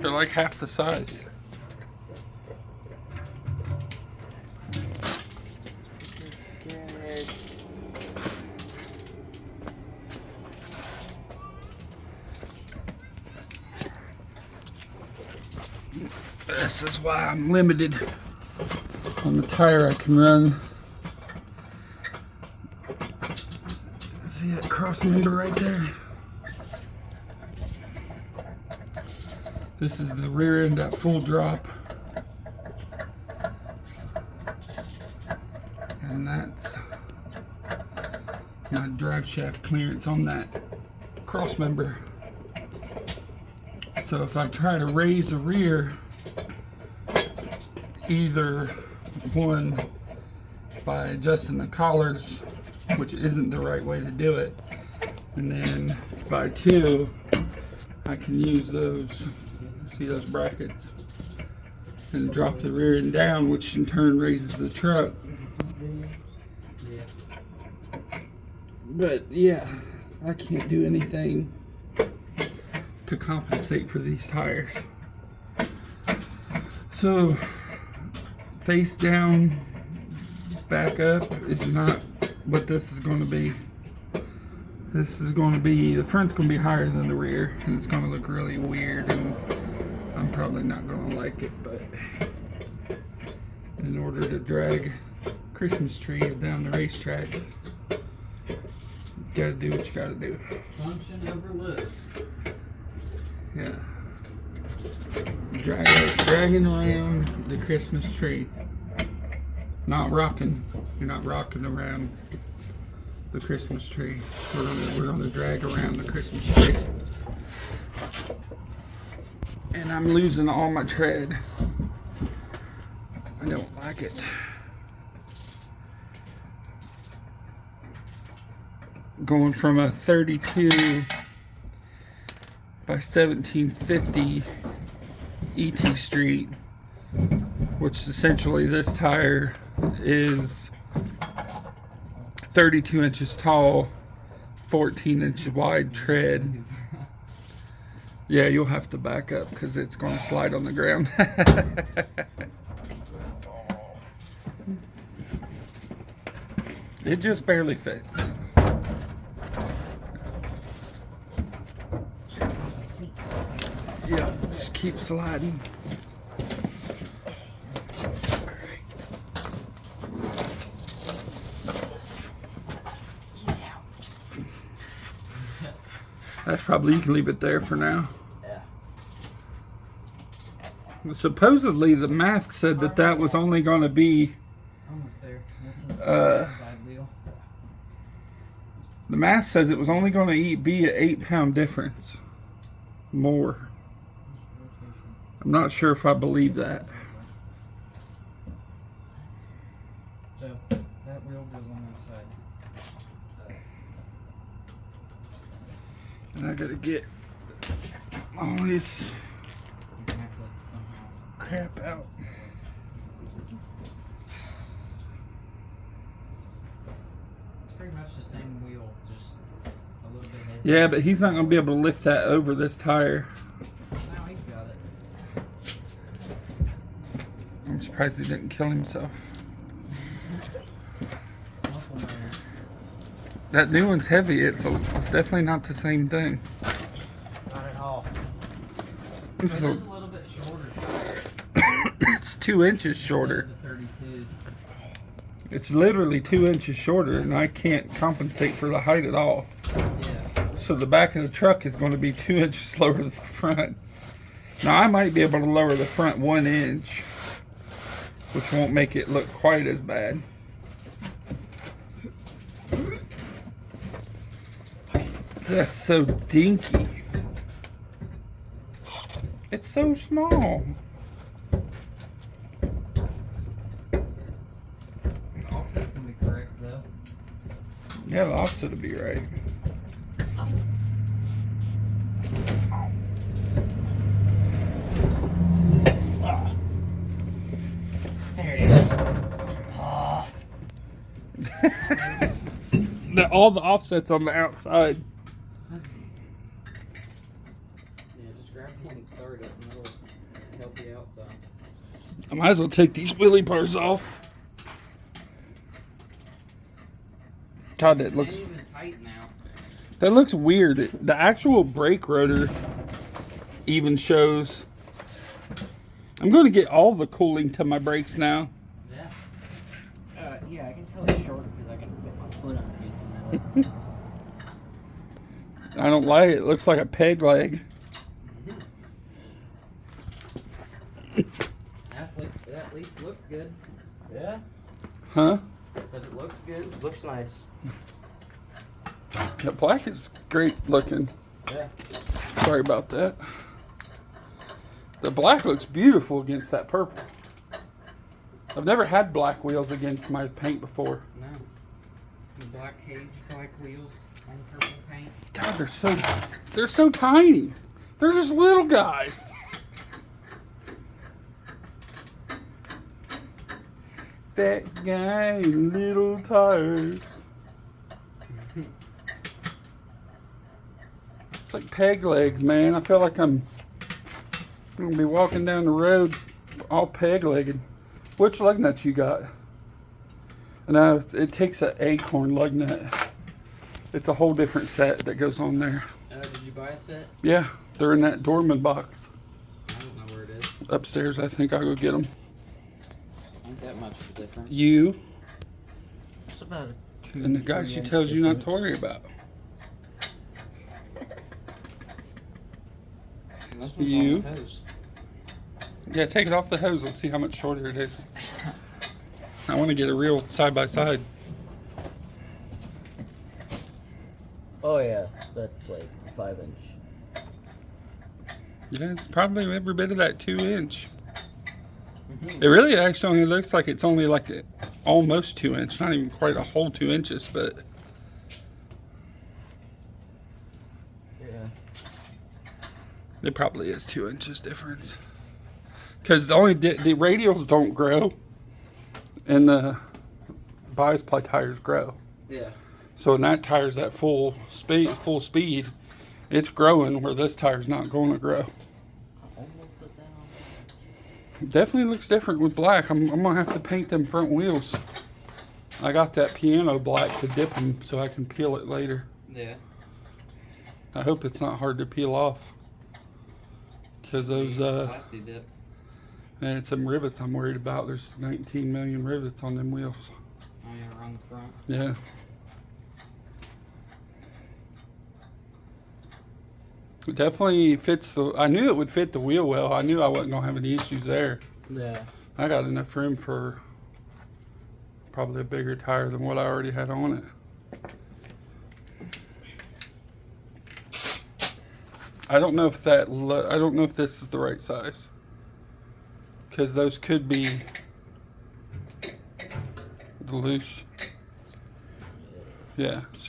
They're like half the size. This is why I'm limited on the tire I can run. See that cross member right there? This is the rear end at full drop. And that's my drive shaft clearance on that cross member. So if I try to raise the rear, either one by adjusting the collars, which isn't the right way to do it, and then by two, I can use those, see those brackets, and drop the rear end down, which in turn raises the truck. But yeah, I can't do anything to compensate for these tires. So face down, back up is not what this is going to be. This is going to be, the front's going to be higher than the rear, and it's going to look really weird, and I'm probably not going to like it, but in order to drag Christmas trees down the racetrack, you gotta do what you gotta do. Function overlooked. Yeah. Dragging around the Christmas tree. Not rocking. You're not rocking around the Christmas tree. We're gonna drag around the Christmas tree. And I'm losing all my tread. I don't like it. Going from a 32 by 1750 ET Street, which essentially this tire is 32 inches tall, 14 inch wide tread. Yeah, you'll have to back up because it's going to slide on the ground. It just barely fits. Yeah, just keep sliding. That's probably, you can leave it there for now. Yeah. Supposedly the math said that that was only going to be Almost there. This is the side wheel. the math says it was only going to be an 8-pound difference more. I'm not sure if I believe that. So that wheel goes on that side. And I gotta get all this crap out. It's pretty much the same wheel, just a little bit heavier. Yeah, but he's not gonna be able to lift that over this tire. Now he's got it. I'm surprised he didn't kill himself. Muscle man. That new one's heavy. It's definitely not the same thing. Not at all. This It's is a little bit shorter. it's 2 inches shorter. The 32s. It's literally 2 inches shorter, and I can't compensate for the height at all. Yeah. So the back of the truck is going to be 2 inches lower than the front. Now I might be able to lower the front 1 inch, which won't make it look quite as bad. That's so dinky. It's so small. Offset can be correct though. Yeah, the offset would be right. There it is. All the offsets on the outside. Yeah, just grab one and start it, and it'll help you out some. I might as well take these wheelie bars off. God, that looks... It's even tight now. That looks weird. The actual brake rotor even shows... I'm going to get all the cooling to my brakes now. Yeah. Yeah, I can tell it's short because I can fit my foot underneath it. I don't like it. It looks like a peg leg. That at least looks good. Yeah. Huh? Said it looks good. Looks nice. The black is great looking. Yeah. Sorry about that. The black looks beautiful against that purple. I've never had black wheels against my paint before. No. The black cage, black wheels on purple paint. God, they're so tiny. They're just little guys. Fat guy in little tires. It's like peg legs, man. I feel like I'm gonna be walking down the road all peg legged. Which lug nuts you got? No, it takes an acorn lug nut. It's a whole different set that goes on there. Did you buy a set? Yeah, they're in that Dorman box. I don't know where it is. Upstairs, I think I'll go get them. Ain't that much of a difference. You It's about a 2 and the guy she 3 inch tells you not to difference. worry about. And this one's You? on the hose. Yeah, take it off the hose. Let's see how much shorter it is. I want to get a real side by side. Oh yeah, that's like 5-inch. Yeah, it's probably every bit of that 2-inch. It really actually only looks like it's only like almost 2-inch, not even quite a whole 2 inches, but Yeah. it probably is 2 inches difference. Because the radials don't grow, and the bias ply tires grow. Yeah. So when that tire's at full speed, it's growing where this tire's not going to grow. Almost put that on. It definitely looks different with black. I'm gonna have to paint them front wheels. I got that piano black to dip them so I can peel it later. Yeah. I hope it's not hard to peel off. Because those Plasti dip. and some rivets I'm worried about. There's 19 million rivets on them wheels. Oh yeah, around the front. Yeah. It definitely fits the... I knew it would fit the wheel well. I knew I wasn't going to have any issues there. Yeah. I got enough room for probably a bigger tire than what I already had on it. I don't know if I don't know if this is the right size. Because those could be the loose. Yeah. So